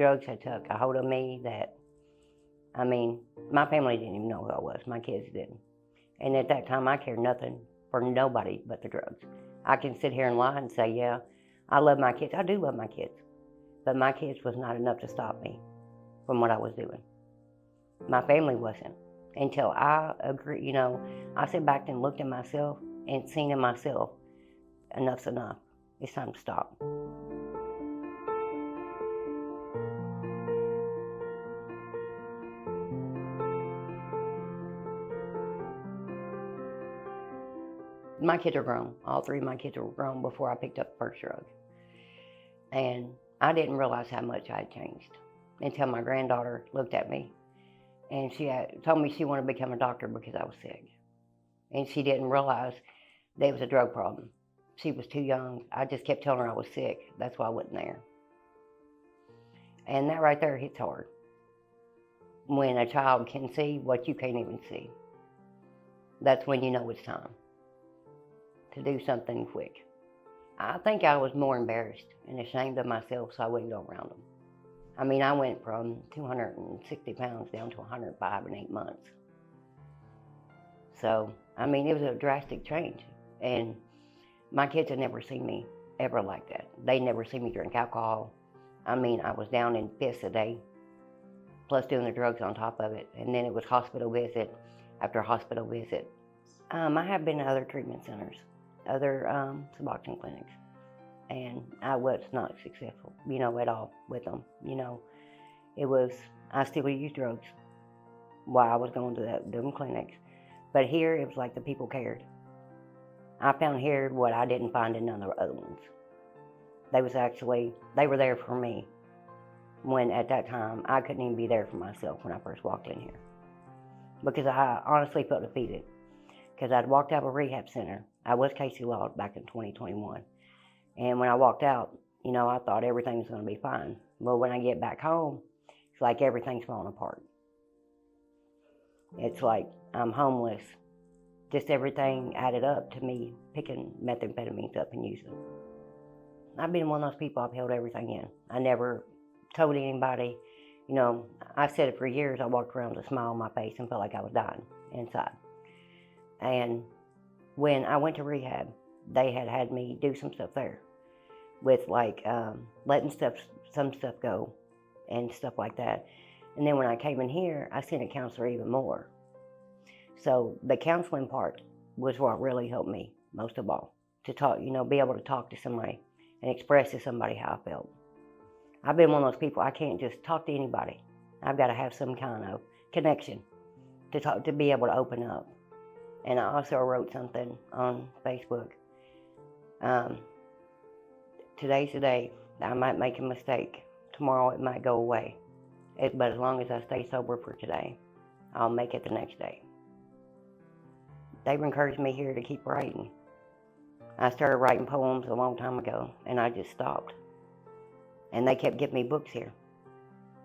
drugs had took a hold of me that, I mean, my family didn't even know who I was. My kids didn't. And at that time, I cared nothing for nobody but the drugs. I can sit here and lie and say, yeah, I love my kids. I do love my kids. But my kids was not enough to stop me from what I was doing. My family wasn't. Until I agree, you know, I sat back and looked at myself and seen in myself, enough's enough. It's time to stop. My kids are grown. All three of my kids were grown before I picked up the first drug. And I didn't realize how much I had changed until my granddaughter looked at me and she told me she wanted to become a doctor because I was sick. And she didn't realize there was a drug problem. She was too young. I just kept telling her I was sick. That's why I wasn't there. And that right there hits hard. When a child can see what you can't even see, that's when you know it's time to do something quick. I think I was more embarrassed and ashamed of myself, so I wouldn't go around them. I mean, I went from 260 pounds down to 105 in 8 months. So, I mean, it was a drastic change. And my kids had never seen me ever like that. They never seen me drink alcohol. I mean, I was down in fists a day, plus doing the drugs on top of it. And then it was hospital visit after hospital visit. I have been to other treatment centers, other Suboxone clinics, and I was not successful, you know, at all with them. You know, I still used drugs while I was going to them clinics. But here, it was like the people cared. I found here what I didn't find in none of the other ones. They were there for me, when at that time, I couldn't even be there for myself when I first walked in here. Because I honestly felt defeated. Because I'd walked out of a rehab center. I was Casey Law back in 2021. And when I walked out, you know, I thought everything was going to be fine. But when I get back home, it's like everything's falling apart. It's like I'm homeless. Just everything added up to me picking methamphetamines up and using them. I've been one of those people, I've held everything in. I never told anybody. You know, I said it for years. I walked around with a smile on my face and felt like I was dying inside. And when I went to rehab, they had me do some stuff there with like letting some stuff go and stuff like that. And then when I came in here, I seen a counselor even more. So the counseling part was what really helped me most of all, to talk, you know, be able to talk to somebody and express to somebody how I felt. I've been one of those people, I can't just talk to anybody. I've got to have some kind of connection to be able to open up. And I also wrote something on Facebook. Today's the day. I might make a mistake. Tomorrow it might go away. But as long as I stay sober for today, I'll make it the next day. They've encouraged me here to keep writing. I started writing poems a long time ago, and I just stopped. And they kept giving me books here.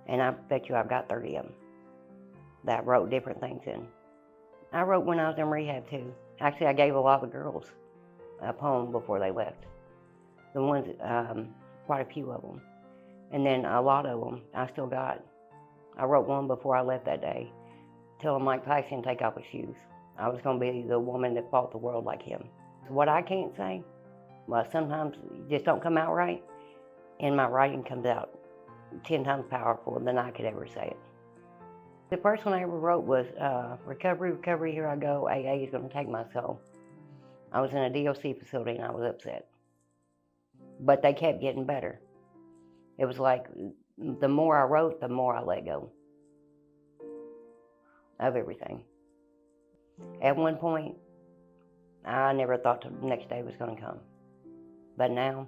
And I bet you I've got 30 of them that I wrote different things in. I wrote when I was in rehab too. Actually, I gave a lot of the girls a poem before they left. The ones, quite a few of them. And then a lot of them I still got. I wrote one before I left that day, telling Mike Tyson to take off his shoes. I was going to be the woman that fought the world like him. What I can't say, well, sometimes it just don't come out right, and my writing comes out 10 times powerful than I could ever say it. The first one I ever wrote was, recovery, recovery, here I go, AA is going to take my soul. I was in a DOC facility and I was upset. But they kept getting better. It was like, the more I wrote, the more I let go of everything. At one point, I never thought the next day was going to come. But now,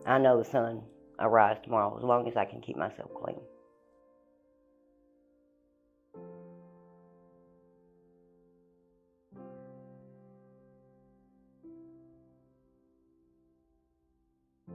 I know the sun will rise tomorrow as long as I can keep myself clean.